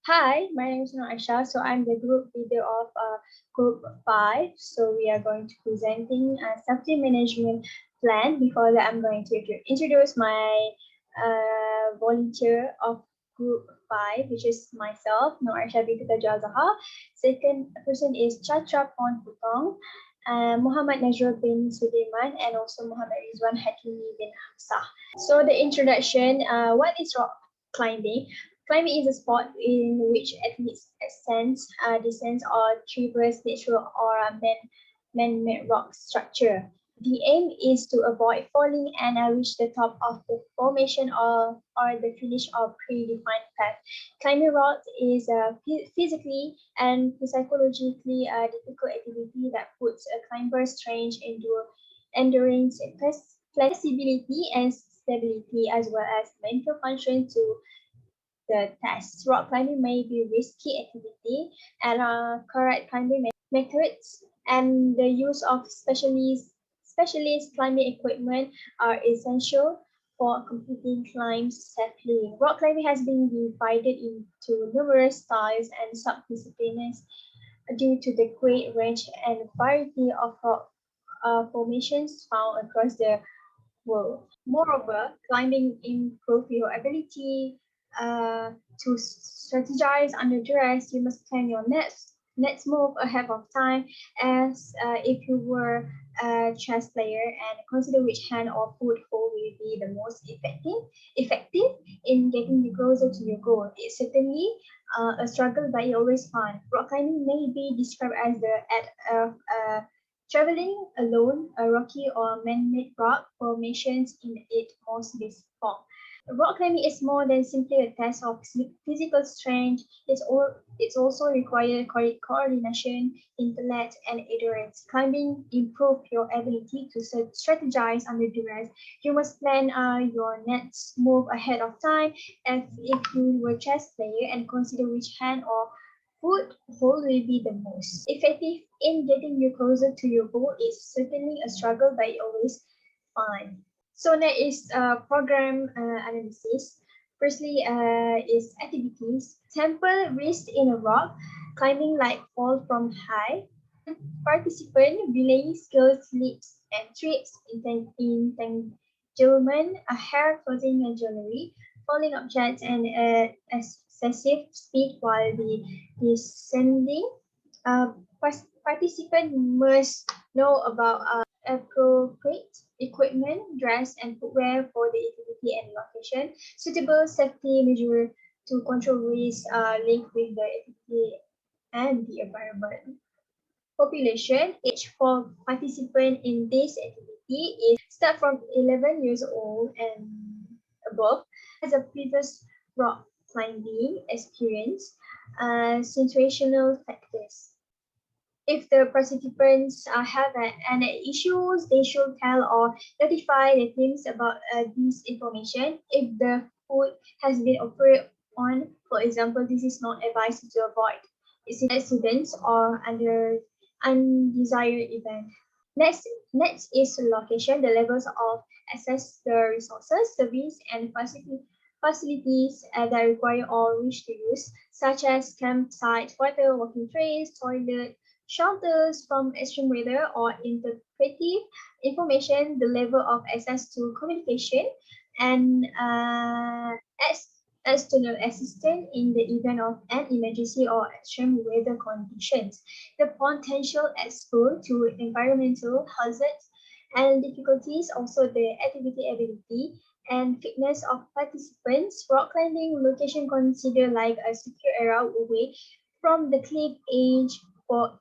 Hi, my name is Aisha. So I'm the group leader of Group 5. So we are going to presenting a safety management plan. Before that, I'm going to introduce my volunteer of Group 5, which is myself, Noor Aisha binti Zaha. Second person is Chacha Pon Putong, Muhammad Najrul bin Suleiman, and also Muhammad Rizwan Hakimi bin Hamzah. So the introduction, what is rock climbing? Climbing is a sport in which athletes ascend, descend, or traverse natural or man-made rock structure. The aim is to avoid falling and reach the top of the formation or the finish of predefined path. Climbing rock is a physically and psychologically difficult activity that puts a climber's strength into endurance, flexibility, and stability, as well as mental function to the test. Rock climbing may be risky activity, and correct climbing methods and the use of specialist climbing equipment are essential for completing climbs safely. Rock climbing has been divided into numerous styles and subdisciplines due to the great range and variety of rock formations found across the world. Moreover, climbing improves your ability to strategize under duress. You must plan your next move ahead of time, as if you were a chess player, and consider which hand or foot hold will be the most effective in getting you closer to your goal. It's certainly a struggle, but it's always fun. Rock climbing may be described as the act of traveling alone, a rocky or man-made rock formations in its most basic form. Rock climbing is more than simply a test of physical strength. It's also requires coordination, intellect, and endurance. Climbing improves your ability to strategize under duress. You must plan your next move ahead of time, as if you were a chess player, and consider which hand or foot hold will be the most effective in getting you closer to your goal. Is certainly a struggle, but always fun. So next is program analysis. Firstly, is activities. Temple wrist in a rock, climbing like fall from high. Participant relaying skills, leaps and tricks, entanglement, a hair clothing and jewelry, falling objects, and excessive speed while descending. Uh, Participant must know about appropriate equipment, dress, and footwear for the activity and location. Suitable safety measure to control risk linked with the activity and the environment. Population age for participant in this activity is start from 11 years old and above. Has a previous rock climbing experience. Situational factors. If the participants have any issues, they should tell or notify the teams about this information. If the food has been operated on, for example, this is not advised to avoid accidents or under undesired event. Next is location, the levels of access the resources, service, and facilities that require or wish to use, such as campsite, water, walking trails, toilet, shelters from extreme weather, or interpretive information, the level of access to communication, and external assistance in the event of an emergency or extreme weather conditions. The potential exposure to environmental hazards and difficulties, also the activity ability and fitness of participants. Rock climbing location considered like a secure area away from the cliff edge for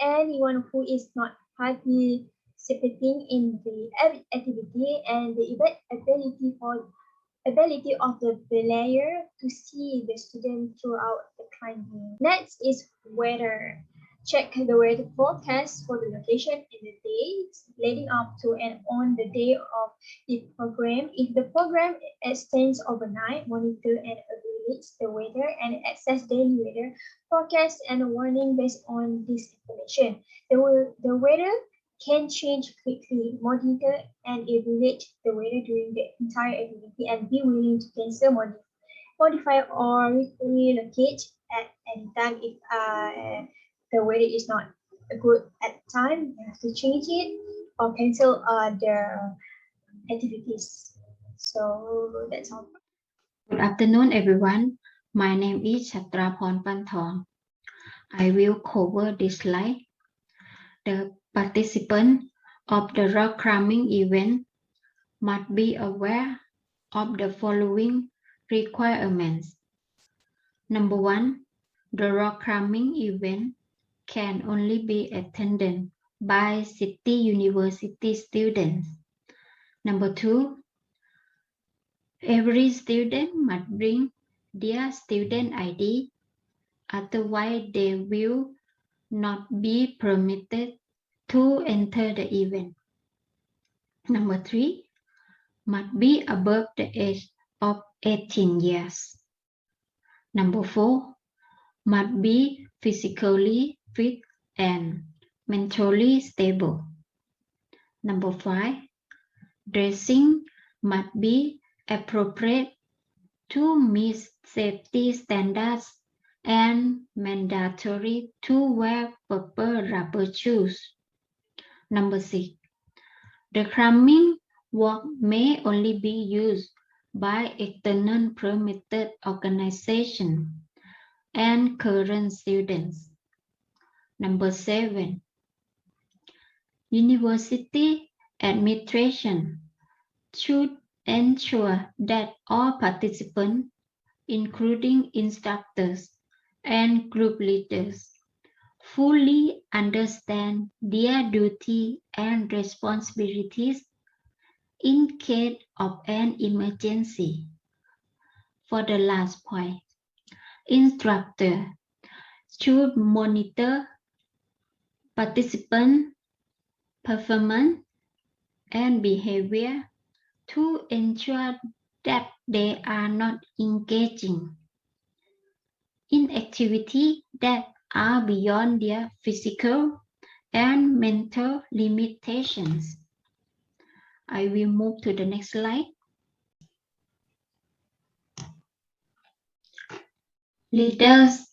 anyone who is not participating in the activity, and the ability of the player to see the student throughout the climbing. Next is weather. Check the weather forecast for the location and the dates leading up to and on the day of the program. If the program extends overnight, monitor and evaluate the weather and access daily weather forecast and warning based on this information. The weather can change quickly. Monitor and evaluate the weather during the entire activity and be willing to cancel modify or relocate at any time if the weather is not good at the time. You have to change it or cancel the activities. So that's all. Good afternoon, everyone. My name is Chatraphon Panthong. I will cover this slide. The participants of the rock climbing event must be aware of the following requirements. Number one, the rock climbing event can only be attended by city university students. Number two, every student must bring their student ID, otherwise they will not be permitted to enter the event. Number three, must be above the age of 18 years. Number four, must be physically fit and mentally stable. Number five, dressing must be appropriate to meet safety standards and mandatory to wear proper rubber shoes. Number six, the climbing walk may only be used by external permitted organizations and current students. Number seven, university administration should ensure that all participants, including instructors and group leaders, fully understand their duty and responsibilities in case of an emergency. For the last point, instructor should monitor participant performance and behavior to ensure that they are not engaging in activities that are beyond their physical and mental limitations. I will move to the next slide. Leaders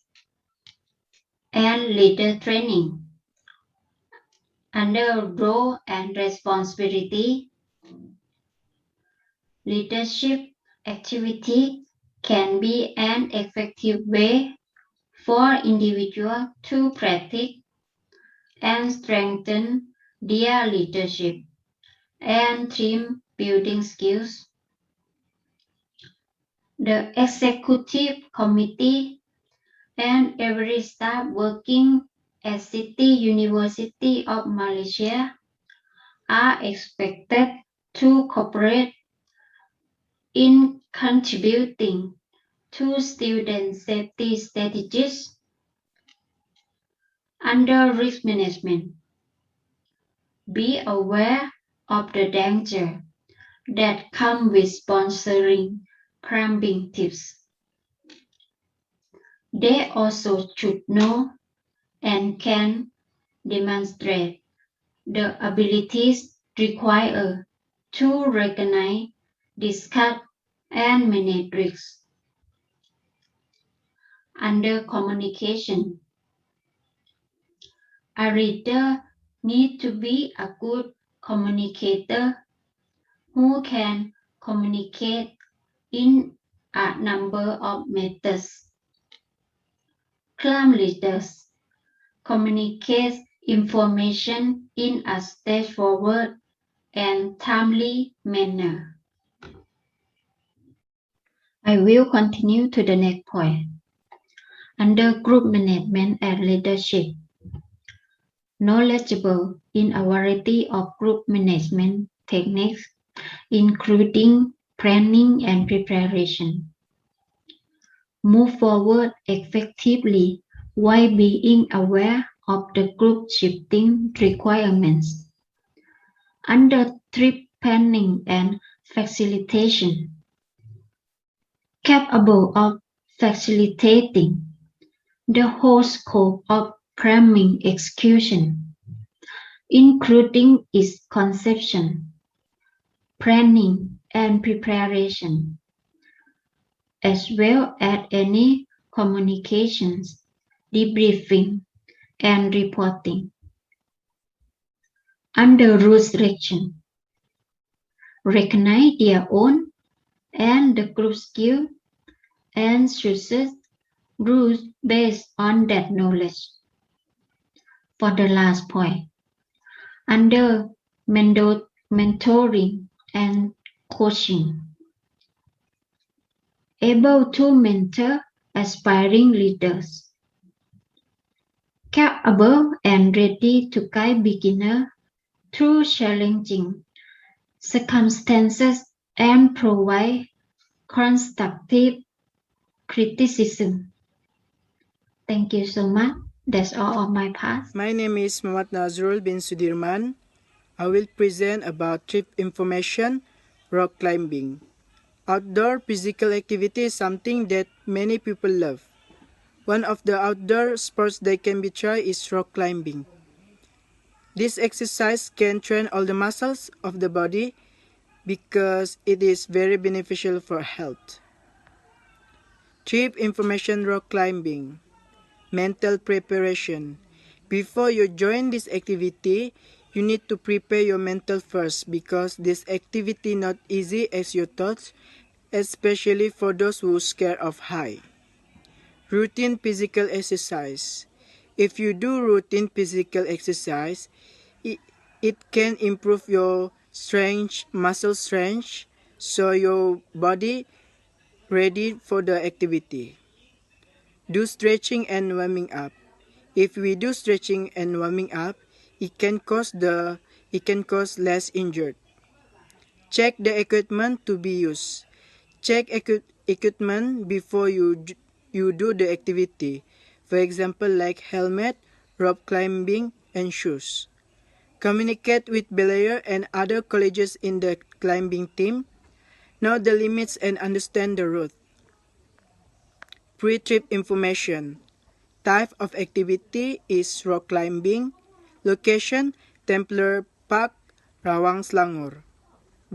and leader training. Under role and responsibility, leadership activity can be an effective way for individuals to practice and strengthen their leadership and team building skills. The executive committee and every staff working at City University of Malaysia are expected to cooperate in contributing to student safety strategies under risk management. Be aware of the danger that come with sponsoring climbing tips. They also should know and can demonstrate the abilities required to recognize, discuss, and manage risks. Under communication, a leader needs to be a good communicator who can communicate in a number of methods. Climb leaders communicate information in a straightforward and timely manner. I will continue to the next point. Under group management and leadership, knowledgeable in a variety of group management techniques, including planning and preparation. Move forward effectively while being aware of the group shifting requirements. Under trip planning and facilitation, capable of facilitating the whole scope of climbing execution, including its conception, planning, and preparation, as well as any communications, debriefing, and reporting. Under rules section, recognize their own and the group skill and chooses rules based on that knowledge. For the last point, under mentoring and coaching, able to mentor aspiring leaders, capable and ready to guide beginners through challenging circumstances and provide constructive criticism. Thank you so much. That's all of my part. My name is Muhammad Nazrul bin Sudirman. I will present about trip information, rock climbing. Outdoor physical activity is something that many people love. One of the outdoor sports that can be tried is rock climbing. This exercise can train all the muscles of the body because it is very beneficial for health. Trip information rock climbing. Mental preparation. Before you join this activity, you need to prepare your mental first because this activity not easy as you thought, especially for those who scared of high. Routine physical exercise. If you do routine physical exercise, it can improve your strength, muscle strength, so your body ready for the activity. Do stretching and warming up. If we do stretching and warming up, it can cause less injured. Check the equipment to be used. Check equipment before you do the activity. For example, like helmet, rope climbing, and shoes. Communicate with belayer and other colleagues in the climbing team. Know the limits and understand the route. Pre-trip information. Type of activity is rock climbing. Location, Templar Park, Rawang Selangor.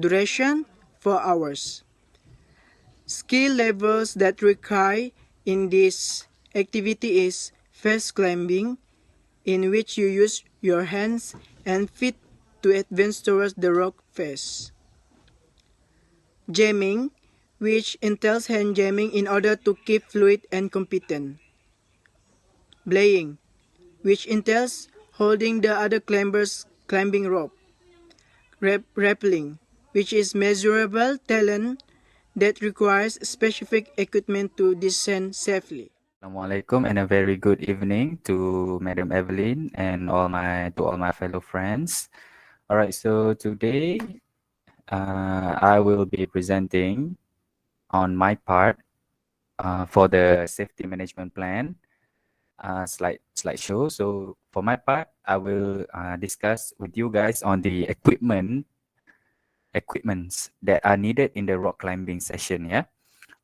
Duration, 4 hours. Skill levels that require in this activity is face climbing, in which you use your hands and feet to advance towards the rock face. Jamming, which entails hand jamming in order to keep fluid and competent. Belaying, which entails holding the other climbers' climbing rope. Rappelling, which is measurable talent that requires specific equipment to descend safely. Assalamualaikum and a very good evening to Madam Evelyn and all my fellow friends. All right, so today I will be presenting on my part for the safety management plan slideshow. So for my part, I will discuss with you guys on the equipments that are needed in the rock climbing session. Yeah.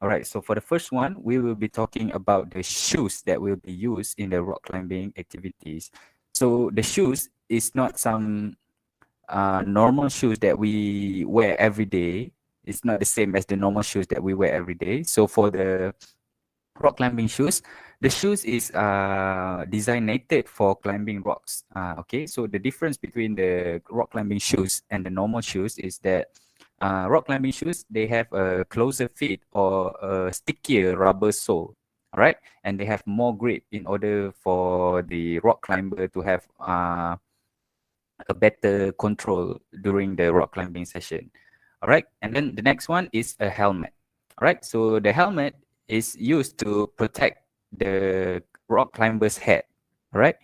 All right, so for the first one, we will be talking about the shoes that will be used in the rock climbing activities. So the shoes is not some normal shoes that we wear every day. It's not the same as the normal shoes that we wear every day. So for the rock climbing shoes, the shoes is designated for climbing rocks. Okay, so the difference between the rock climbing shoes and the normal shoes is that rock climbing shoes, they have a closer fit or a stickier rubber sole, all right? And they have more grip in order for the rock climber to have a better control during the rock climbing session, all right? And then the next one is a helmet, all right? So the helmet is used to protect the rock climber's head, all right?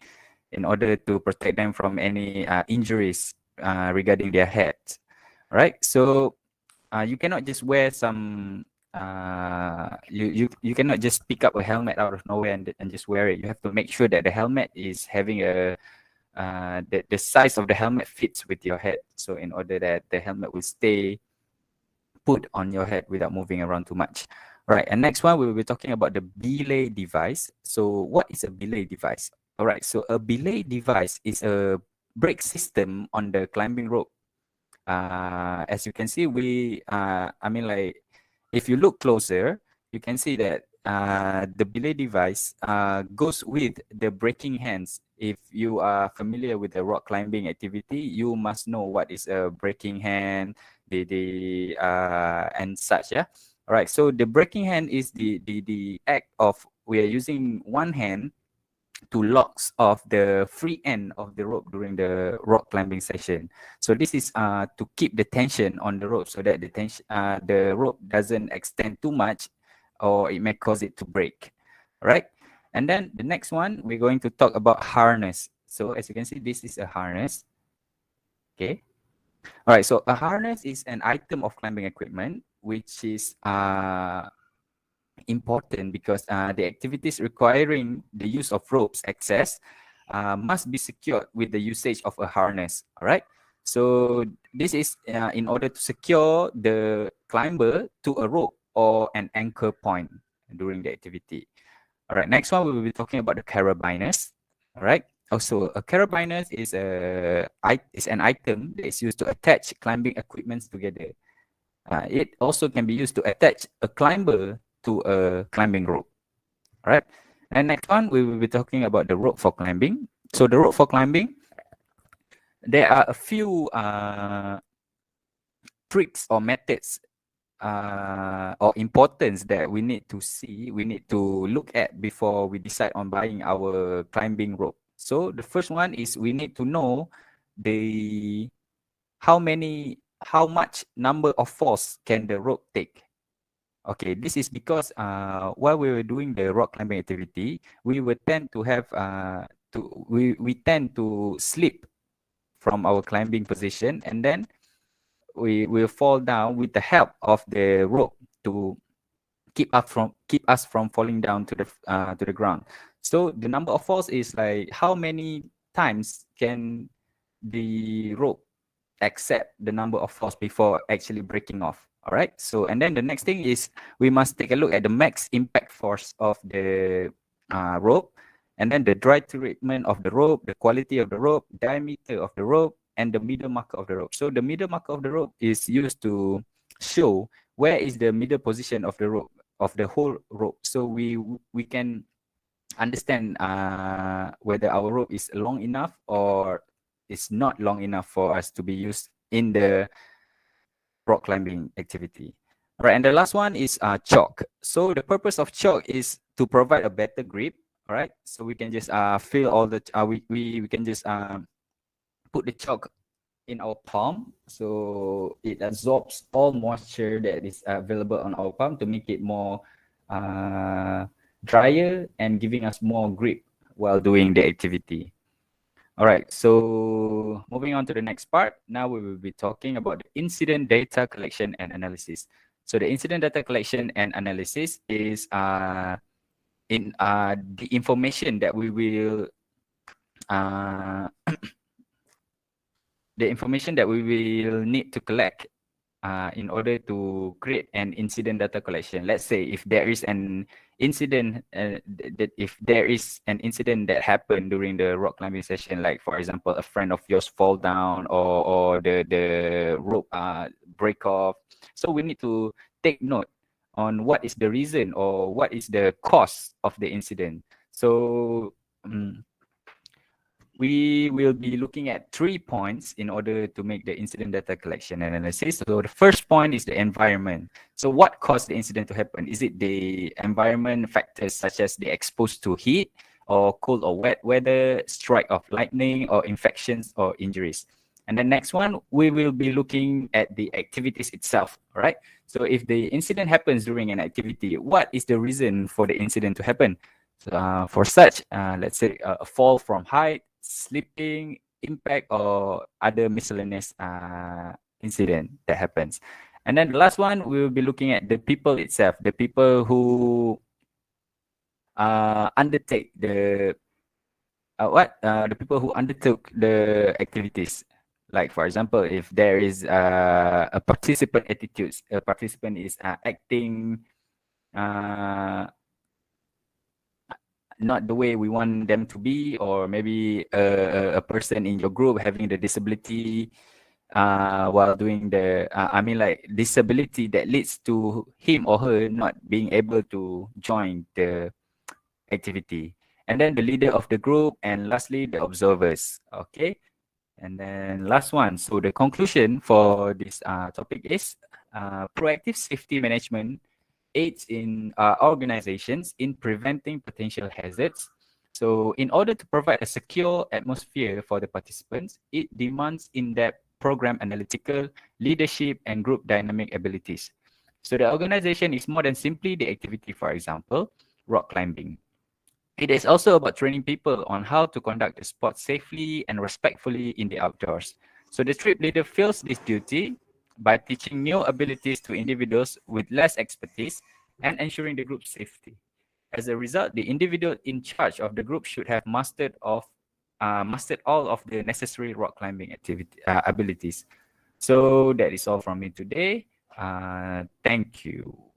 In order to protect them from any injuries regarding their head, right? So you cannot just wear some you cannot just pick up a helmet out of nowhere and just wear it. You have to make sure that the helmet is having a the size of the helmet fits with your head, so in order that the helmet will stay put on your head without moving around too much. Right, and next one we will be talking about the belay device. So what is a belay device? All right, so a belay device is a brake system on the climbing rope. As you can see, I mean, like, if you look closer, you can see that the belay device goes with the braking hands. If you are familiar with the rock climbing activity, you must know what is a braking hand, the and such. Yeah. All right. So the braking hand is the act of we are using one hand to locks off the free end of the rope during the rock climbing session. So this is to keep the tension on the rope so that the rope doesn't extend too much or it may cause it to break. All right. And then the next one, we're going to talk about harness. So as you can see, this is a harness. Okay. All right. So a harness is an item of climbing equipment which is important because the activities requiring the use of ropes access must be secured with the usage of a harness. All right. So this is in order to secure the climber to a rope or an anchor point during the activity. All right. Next one, we will be talking about the carabiners. All right. Also, a carabiners is an item that is used to attach climbing equipments together. It also can be used to attach a climber to a climbing rope. All right. And next one, we will be talking about the rope for climbing. So the rope for climbing, there are a few tricks or methods or importance that we need to see, we need to look at before we decide on buying our climbing rope. So the first one is we need to know the how much number of falls can the rope take. Okay, this is because while we were doing the rock climbing activity, we would tend to have we tend to slip from our climbing position, and then we will fall down with the help of the rope to keep us from falling down to the ground. So the number of falls is like how many times can the rope accept the number of falls before actually breaking off. All right. So, and then the next thing is we must take a look at the max impact force of the rope, and then the dry treatment of the rope, the quality of the rope, diameter of the rope, and the middle marker of the rope. So the middle marker of the rope is used to show where is the middle position of the rope, of the whole rope. So we can understand whether our rope is long enough or it's not long enough for us to be used in the rock climbing activity. All right, and the last one is chalk. So the purpose of chalk is to provide a better grip. All right, so we can just fill all the we can just put the chalk in our palm, so it absorbs all moisture that is available on our palm to make it more drier and giving us more grip while doing the activity. All right, so moving on to the next part. Now we will be talking about the incident data collection and analysis. So the incident data collection and analysis is the information that we will the information that we will need to collect in order to create an incident data collection. Let's say if there is an incident, if there is an incident that happened during the rock climbing session, like for example, a friend of yours fall down or the rope break off. So we need to take note on what is the reason or what is the cause of the incident. So we will be looking at 3 points in order to make the incident data collection analysis. So the first point is the environment. So what caused the incident to happen? Is it the environment factors such as the exposed to heat or cold or wet weather, strike of lightning, or infections or injuries? And the next one, we will be looking at the activities itself, all right? So if the incident happens during an activity, what is the reason for the incident to happen? So, for such, let's say a fall from height, slipping, impact, or other miscellaneous incident that happens. And then the last one, we will be looking at the people itself, the people who undertake the people who undertook the activities. Like for example, if there is a participant attitudes, a participant is acting not the way we want them to be, or maybe a person in your group having the disability, while doing the I mean like disability that leads to him or her not being able to join the activity. And then the leader of the group, and lastly the observers. Okay. And then last one. So the conclusion for this topic is proactive safety management aids in organizations in preventing potential hazards. So in order to provide a secure atmosphere for the participants, it demands in-depth program analytical, leadership, and group dynamic abilities. So the organization is more than simply the activity, for example, rock climbing. It is also about training people on how to conduct the sport safely and respectfully in the outdoors. So the trip leader fills this duty by teaching new abilities to individuals with less expertise and ensuring the group's safety. As a result, the individual in charge of the group should have mastered all of the necessary rock climbing abilities. So that is all from me today. Thank you.